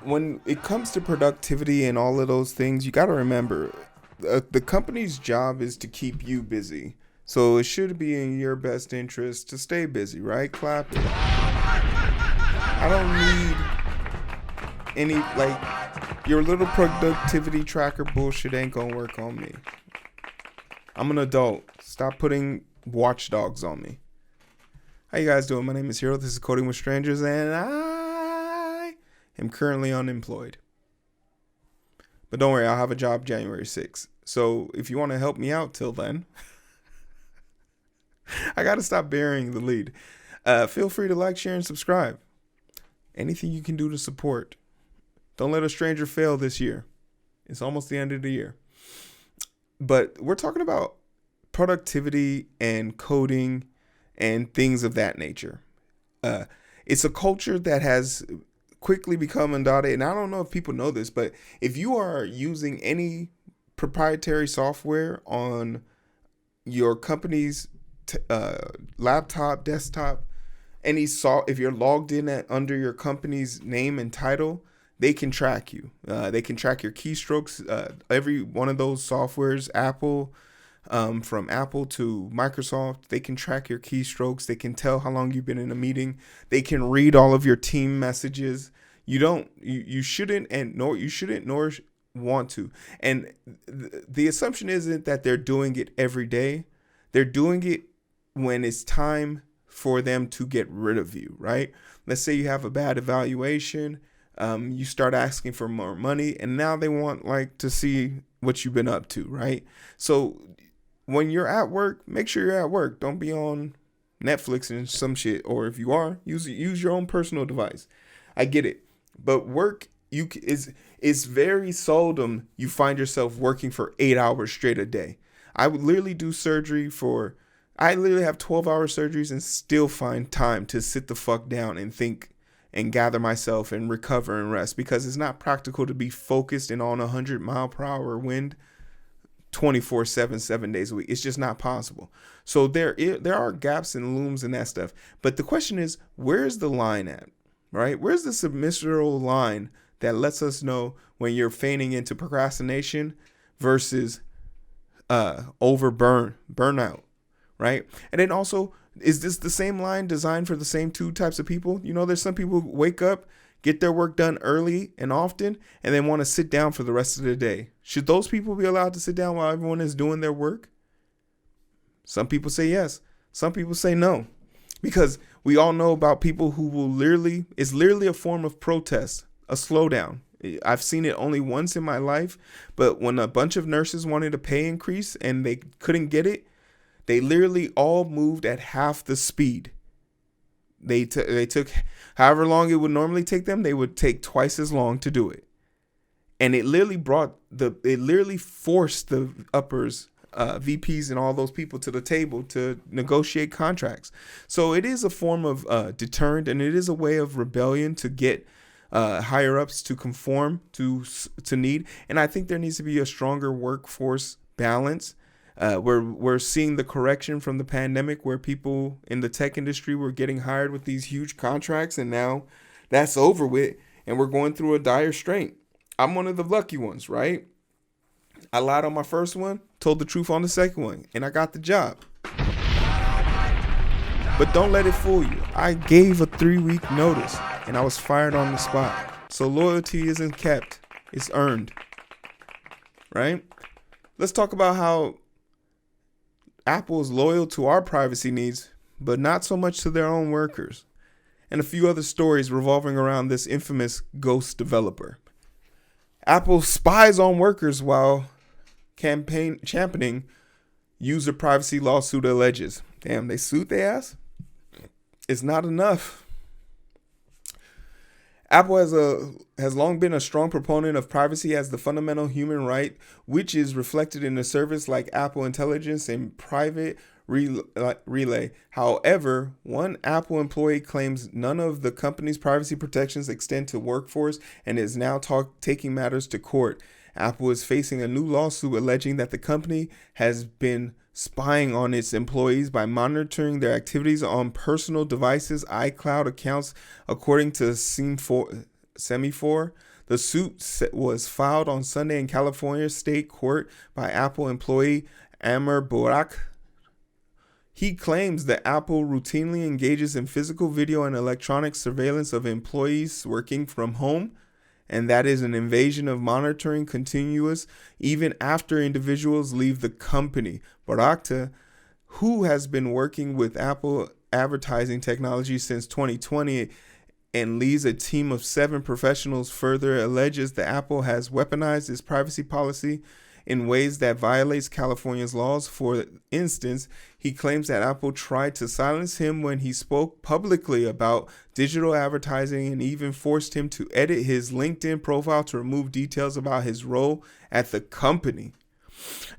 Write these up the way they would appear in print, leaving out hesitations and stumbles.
When it comes to productivity and all of those things, you got to remember the company's job is to keep you busy. So it should be in your best interest to stay busy, right? Clap it. I don't need any, your little productivity tracker bullshit ain't gonna work on me. I'm an adult. Stop putting watchdogs on me. How you guys doing? My name is Hero. This is Coding with Strangers, and I am currently unemployed. But don't worry, I'll have a job January 6th. So if you want to help me out till then, I got to stop burying the lead. Feel free to like, share, and subscribe. Anything you can do to support. Don't let a stranger fail this year. It's almost the end of the year. But we're talking about productivity and coding and things of that nature. It's a culture that has quickly become undaunted, and I don't know if people know this, but if you are using any proprietary software on your company's laptop, desktop, if you're logged in under your company's name and title, they can track you. They can track your keystrokes. Every one of those softwares, Apple, from Apple to Microsoft, they can track your keystrokes. They can tell how long you've been in a meeting. They can read all of your team messages. You shouldn't nor want to. And the assumption isn't that they're doing it every day. They're doing it when it's time for them to get rid of you, right? Let's say you have a bad evaluation. You start asking for more money, and now they want to see what you've been up to, right? So when you're at work, make sure you're at work. Don't be on Netflix and some shit. Or if you are, use your own personal device. I get it, but work is very seldom you find yourself working for 8 hours straight a day. I would literally do surgery I literally have 12-hour surgeries and still find time to sit the fuck down and think and gather myself and recover and rest, because it's not practical to be focused and on 100-mile-per-hour wind 24/7, 7 days a week. It's just not possible. So there are gaps and looms and that stuff. But the question is, where's the line at, right? Where's the submissiral line that lets us know when you're feigning into procrastination versus burnout, right? And then also, is this the same line designed for the same two types of people? There's some people who wake up, get their work done early and often, and then want to sit down for the rest of the day. Should those people be allowed to sit down while everyone is doing their work? Some people say yes. Some people say no. Because we all know about people who it's literally a form of protest, a slowdown. I've seen it only once in my life, but when a bunch of nurses wanted a pay increase and they couldn't get it, they literally all moved at half the speed. They took however long it would normally take them, they would take twice as long to do it. And it literally forced the uppers, VPs and all those people to the table to negotiate contracts. So it is a form of deterrent, and it is a way of rebellion to get higher ups to conform to need. And I think there needs to be a stronger workforce balance. We're seeing the correction from the pandemic, where people in the tech industry were getting hired with these huge contracts, and now that's over with, and we're going through a dire strait. I'm one of the lucky ones, right? I lied on my first one, told the truth on the second one, and I got the job. But don't let it fool you. I gave a 3-week notice, and I was fired on the spot. So loyalty isn't kept, it's earned, right? Let's talk about how Apple is loyal to our privacy needs, but not so much to their own workers, and a few other stories revolving around this infamous ghost developer. Apple spies on workers while championing user privacy lawsuit alleges. Damn, they sued their ass? It's not enough. Apple has long been a strong proponent of privacy as the fundamental human right, which is reflected in a service like Apple Intelligence and Private Relay. However, one Apple employee claims none of the company's privacy protections extend to workforce and is now taking matters to court. Apple is facing a new lawsuit alleging that the company has been spying on its employees by monitoring their activities on personal devices, iCloud accounts, according to Semaphore. The suit was filed on Sunday in California state court by Apple employee Amr Borak. He claims that Apple routinely engages in physical, video, and electronic surveillance of employees working from home, and that is an invasion of monitoring continuous even after individuals leave the company. Barakta, who has been working with Apple advertising technology since 2020 and leads a team of 7 professionals, further alleges that Apple has weaponized its privacy policy in ways that violates California's laws. For instance, he claims that Apple tried to silence him when he spoke publicly about digital advertising and even forced him to edit his LinkedIn profile to remove details about his role at the company.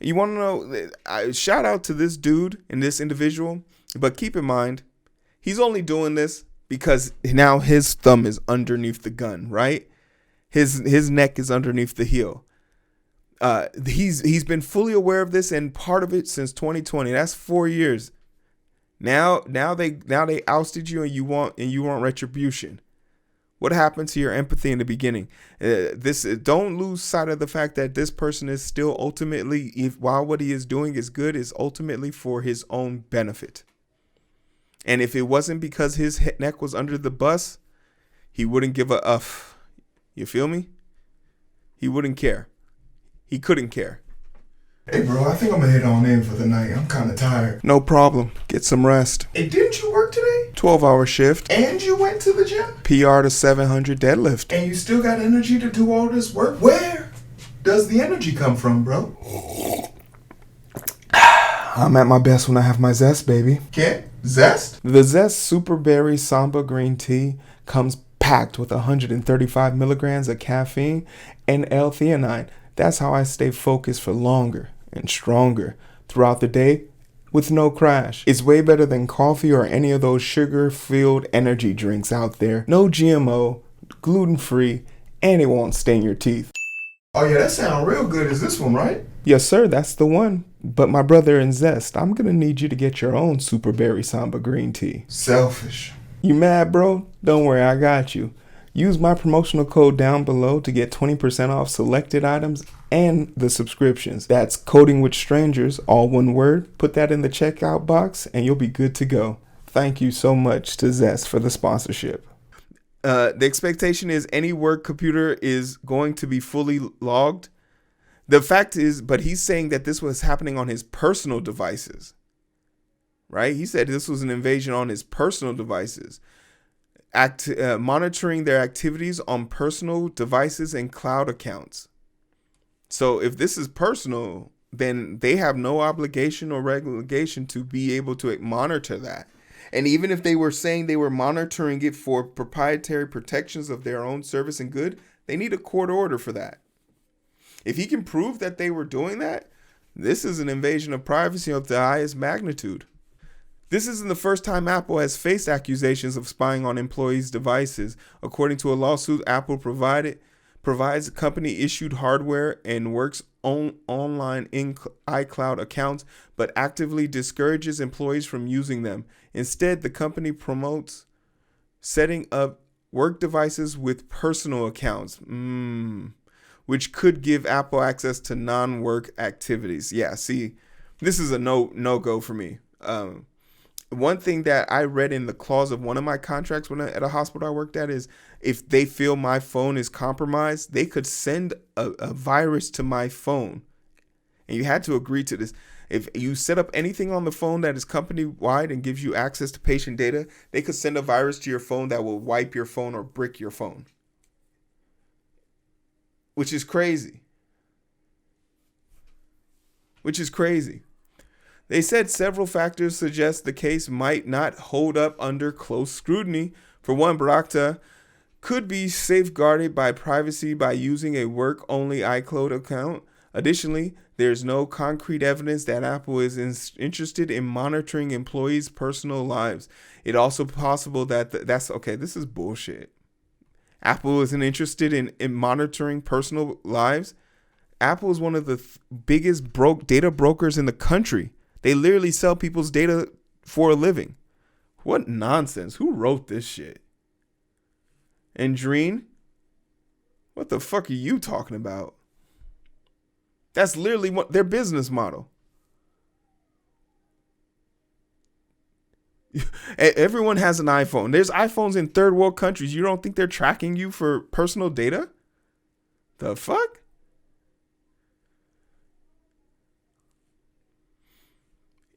You want to know, shout out to this dude and this individual, but keep in mind, he's only doing this because now his thumb is underneath the gun, right? His neck is underneath the heel. He's been fully aware of this and part of it since 2020. That's 4 years. Now they ousted you and you want retribution. What happened to your empathy in the beginning? Don't lose sight of the fact that this person is still ultimately, while what he is doing is good, is ultimately for his own benefit. And if it wasn't because his neck was under the bus, he wouldn't give a F. You feel me? He wouldn't care. He couldn't care. Hey, bro, I think I'm gonna head on in for the night. I'm kind of tired. No problem. Get some rest. Hey, didn't you work today? 12-hour shift. And you went to the gym? PR to 700 deadlift. And you still got energy to do all this work? Where does the energy come from, bro? I'm at my best when I have my zest, baby. Can't? Zest? The Zest Super Berry Samba Green Tea comes packed with 135 milligrams of caffeine and L-theanine. That's how I stay focused for longer and stronger throughout the day with no crash. It's way better than coffee or any of those sugar-filled energy drinks out there. No GMO, gluten-free, and it won't stain your teeth. Oh yeah, that sounds real good. Is this one, right? Yes, sir, that's the one. But my brother in Zest, I'm gonna need you to get your own Super Berry Samba Green Tea. Selfish. You mad, bro? Don't worry, I got you. Use my promotional code down below to get 20% off selected items and the subscriptions. That's Coding with Strangers, all one word. Put that in the checkout box and you'll be good to go. Thank you so much to Zest for the sponsorship. The expectation is any work computer is going to be fully logged. The fact is, but he's saying that this was happening on his personal devices, right? He said this was an invasion on his personal devices. Monitoring their activities on personal devices and cloud accounts. So if this is personal, then they have no obligation or regulation to be able to monitor that. And even if they were saying they were monitoring it for proprietary protections of their own service and good, they need a court order for that. If he can prove that they were doing that, this is an invasion of privacy of the highest magnitude. This isn't the first time Apple has faced accusations of spying on employees' devices. According to a lawsuit, Apple provides company-issued hardware and works online in iCloud accounts, but actively discourages employees from using them. Instead, the company promotes setting up work devices with personal accounts, which could give Apple access to non-work activities. Yeah, see, this is a no-go for me. One thing that I read in the clause of one of my contracts at a hospital I worked at is if they feel my phone is compromised, they could send a virus to my phone. And you had to agree to this. If you set up anything on the phone that is company-wide and gives you access to patient data, they could send a virus to your phone that will wipe your phone or brick your phone. Which is crazy. They said several factors suggest the case might not hold up under close scrutiny. For one, Barakta could be safeguarded by privacy by using a work-only iCloud account. Additionally, there's no concrete evidence that Apple is interested in monitoring employees' personal lives. It's also possible that this is bullshit. Apple isn't interested in monitoring personal lives. Apple is one of the biggest data brokers in the country. They literally sell people's data for a living. What nonsense. Who wrote this shit? And Dreen, What the fuck are you talking about? That's literally what their business model. Everyone has an iPhone. There's iPhones in third world countries. You don't think they're tracking you for personal data? The fuck?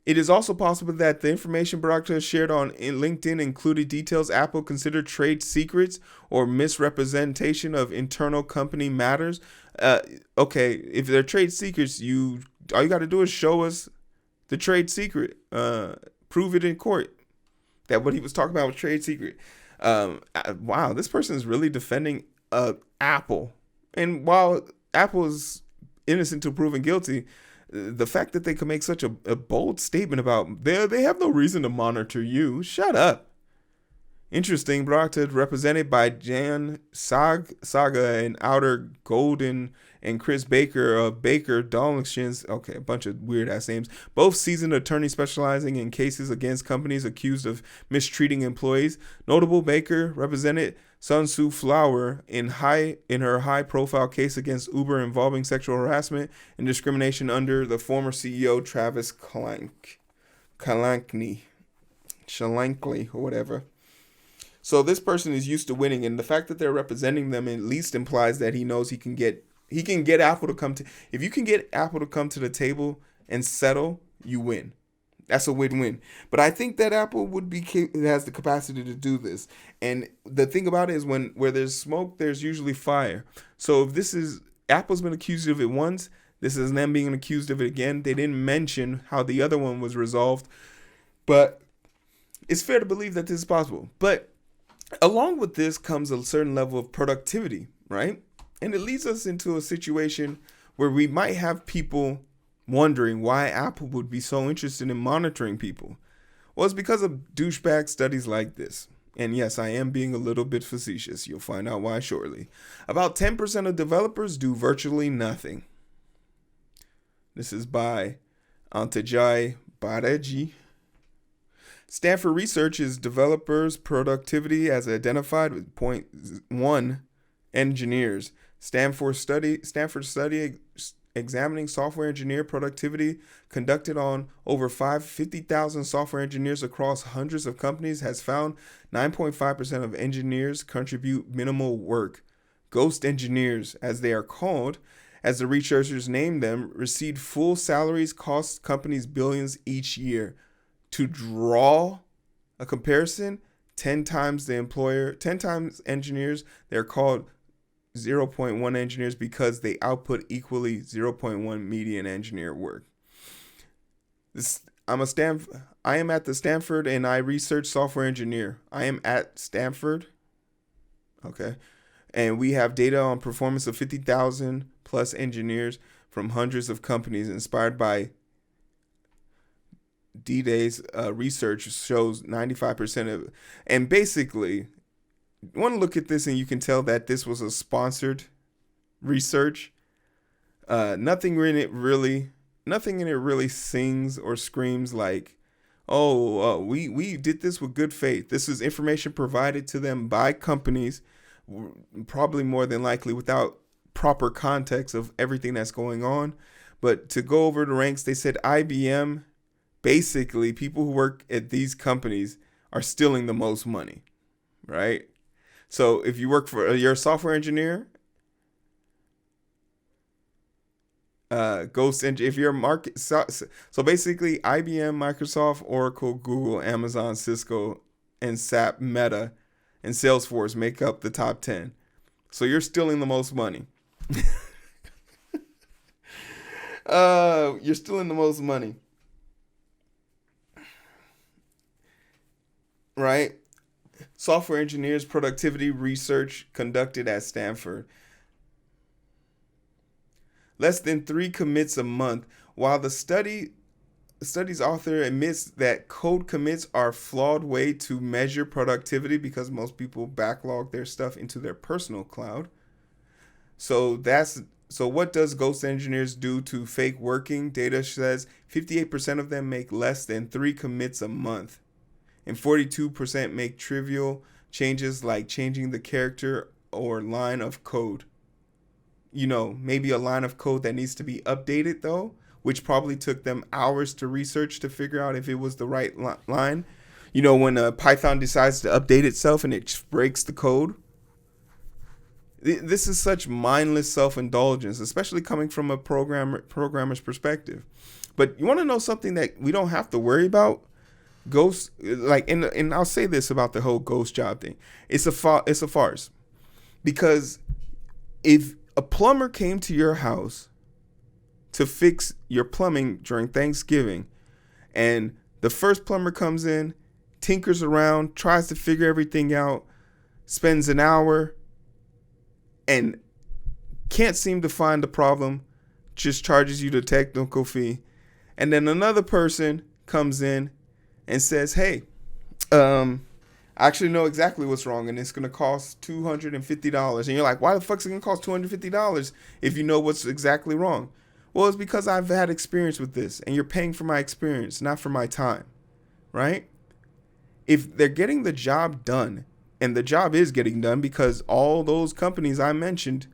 It is also possible that the information broadcast shared on LinkedIn included details Apple considered trade secrets or misrepresentation of internal company matters. Okay, if they're trade secrets, all you got to do is show us the trade secret. Prove it in court that what he was talking about was trade secret. Wow, this person is really defending Apple. And while Apple is innocent till proven guilty, the fact that they could make such a bold statement about they have no reason to monitor you. Shut up. Interesting. Brockton represented by Jan Saga and Outer Golden and Chris Baker of Baker Dollachins. Okay, a bunch of weird ass names. Both seasoned attorneys specializing in cases against companies accused of mistreating employees. Notable Baker represented Sun Tzu Flower in her high profile case against Uber involving sexual harassment and discrimination under the former CEO Travis Kalanick or whatever. So this person is used to winning, and the fact that they're representing them at least implies that he knows he can get Apple to come to. If you can get Apple to come to the table and settle, you win. That's a win-win. But I think that Apple has the capacity to do this. And the thing about it is where there's smoke, there's usually fire. So if Apple's been accused of it once, this is them being accused of it again. They didn't mention how the other one was resolved, but it's fair to believe that this is possible. But along with this comes a certain level of productivity, right? And it leads us into a situation where we might have people wondering why Apple would be so interested in monitoring people. Well, it's because of douchebag studies like this. And yes, I am being a little bit facetious. You'll find out why shortly. About 10% of developers do virtually nothing. This is by Antajai Bareji. Stanford researches developers' productivity as identified with 0.1 engineers. Stanford study examining software engineer productivity conducted on over 50,000 software engineers across hundreds of companies has found 9.5% of engineers contribute minimal work. Ghost engineers, as they are called, as the researchers named them, receive full salaries, cost companies billions each year. To draw a comparison, 10 times engineers, they're called 0.1 engineers because they output equally 0.1 median engineer work. I am at the Stanford and I research software engineer. I am at Stanford. Okay. And we have data on performance of 50,000 plus engineers from hundreds of companies inspired by D-Day's research shows 95% of, and basically, you want to look at this and you can tell that this was a sponsored research. Nothing in it really sings or screams like, we did this with good faith. This is information provided to them by companies, probably more than likely without proper context of everything that's going on. But to go over the ranks, they said IBM. Basically, people who work at these companies are stealing the most money, right? So if you work you're a software engineer, if you're a market, so basically IBM, Microsoft, Oracle, Google, Amazon, Cisco, and SAP, Meta, and Salesforce make up the top 10. So you're stealing the most money. You're stealing the most money. Right? Software engineers productivity research conducted at Stanford. Less than 3 commits a month. While the study's author admits that code commits are a flawed way to measure productivity because most people backlog their stuff into their personal cloud. So what does ghost engineers do to fake working? Data says 58% of them make less than 3 commits a month. And 42% make trivial changes like changing the character or line of code. maybe a line of code that needs to be updated though, which probably took them hours to research to figure out if it was the right line. When Python decides to update itself and it breaks the code. This is such mindless self-indulgence, especially coming from a programmer's perspective. But you want to know something that we don't have to worry about? Ghost, and I'll say this about the whole ghost job thing. It's a farce. Because if a plumber came to your house to fix your plumbing during Thanksgiving, and the first plumber comes in, tinkers around, tries to figure everything out, spends an hour, and can't seem to find the problem, just charges you the technical fee. And then another person comes in and says, hey, I actually know exactly what's wrong, and it's going to cost $250. And you're like, why the fuck is it going to cost $250 if you know what's exactly wrong? Well, it's because I've had experience with this, and you're paying for my experience, not for my time, right? If they're getting the job done, and the job is getting done because all those companies I mentioned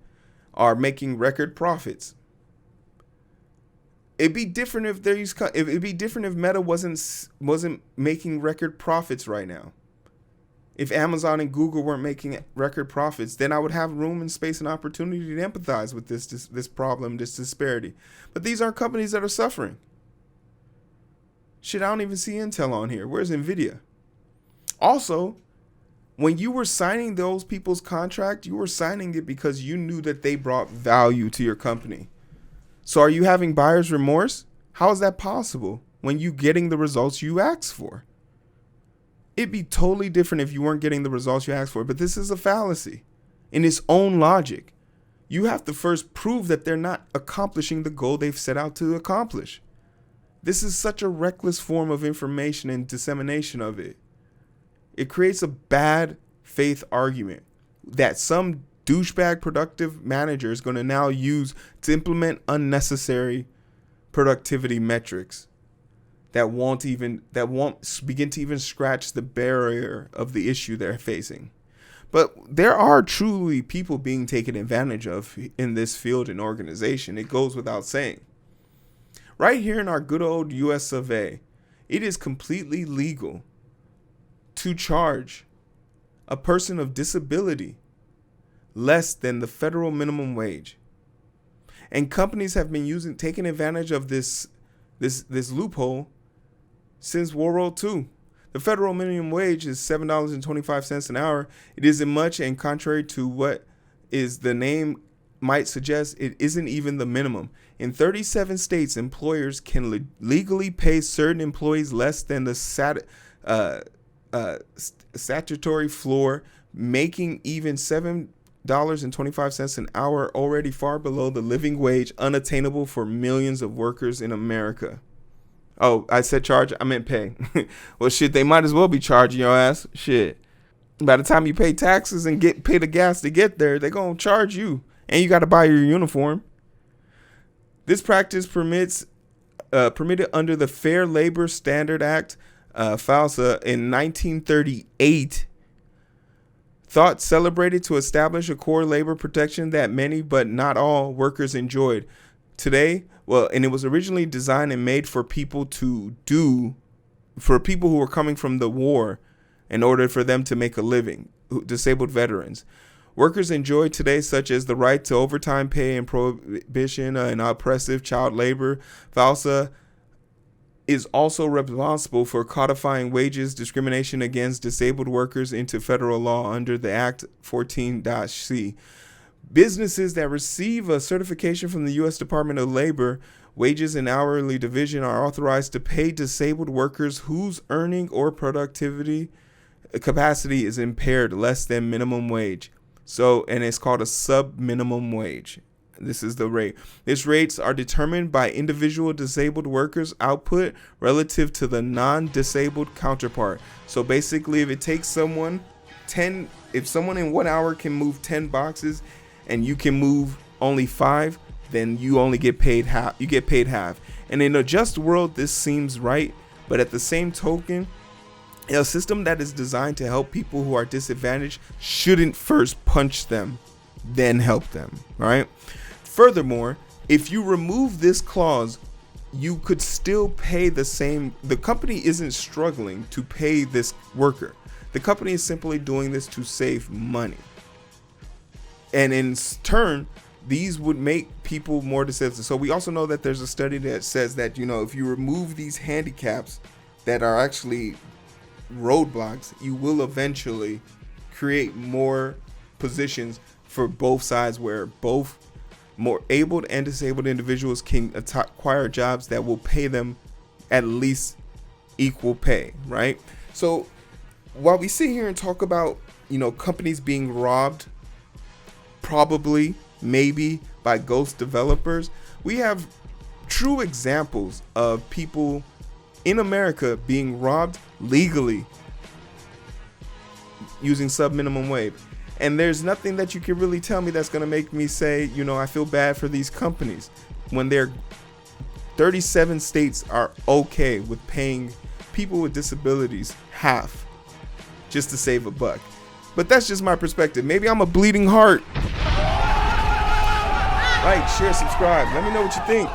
are making record profits. It'd be different if Meta wasn't making record profits right now. If Amazon and Google weren't making record profits, then I would have room and space and opportunity to empathize with this problem, this disparity. But these aren't companies that are suffering. Shit, I don't even see Intel on here. Where's Nvidia? Also, when you were signing those people's contract, you were signing it because you knew that they brought value to your company. So are you having buyer's remorse? How is that possible when you getting the results you asked for? It'd be totally different if you weren't getting the results you asked for, but this is a fallacy in its own logic. You have to first prove that they're not accomplishing the goal they've set out to accomplish. This is such a reckless form of information and dissemination of it. It creates a bad faith argument that some douchebag productive manager is going to now use to implement unnecessary productivity metrics that won't begin to even scratch the barrier of the issue they're facing. But there are truly people being taken advantage of in this field and organization. It goes without saying. Right here in our good old US of A, it is completely legal to charge a person of disability less than the federal minimum wage. And companies have been taking advantage of this loophole since World War II. The federal minimum wage is $7.25 an hour. It isn't much, and contrary to what is the name might suggest, it isn't even the minimum. In 37 states, employers can legally pay certain employees less than the statutory floor, making even $7.25 an hour already far below the living wage, unattainable for millions of workers in America. Oh, I said charge, I meant pay. Well, shit, they might as well be charging your ass. Shit. By the time you pay taxes and pay the gas to get there, they're going to charge you. And you got to buy your uniform. This practice permitted under the Fair Labor Standard Act, FALSA, in 1938, thought celebrated to establish a core labor protection that many but not all workers enjoyed. Today, and it was originally designed and made for people who were coming from the war in order for them to make a living, disabled veterans. Workers enjoy today, such as the right to overtime pay and prohibition and oppressive child labor. FALSA is also responsible for codifying wages discrimination against disabled workers into federal law under the Act 14-C. Businesses that receive a certification from the U.S. Department of Labor Wages and Hourly Division are authorized to pay disabled workers whose earning or productivity capacity is impaired less than minimum wage. And it's called a sub-minimum wage. This is the rate. These rates are determined by individual disabled workers' output relative to the non-disabled counterpart. So basically, if it takes someone if someone in 1 hour can move 10 boxes and you can move only 5, then you only get paid half. You get paid half. And in a just world, this seems right. But at the same token, a system that is designed to help people who are disadvantaged shouldn't first punch them, then help them, right? Furthermore, if you remove this clause, you could still pay the same. The company isn't struggling to pay this worker. The company is simply doing this to save money. And in turn, these would make people more disabled. So we also know that there's a study that says that, if you remove these handicaps that are actually roadblocks, you will eventually create more positions for both sides, where both more abled and disabled individuals can acquire jobs that will pay them at least equal pay, right? So while we sit here and talk about, companies being robbed, probably, maybe, by ghost developers, we have true examples of people in America being robbed legally using sub-minimum wage. And there's nothing that you can really tell me that's going to make me say, I feel bad for these companies, when they're 37 states are okay with paying people with disabilities half just to save a buck. But that's just my perspective. Maybe I'm a bleeding heart. Like, share, subscribe. Let me know what you think.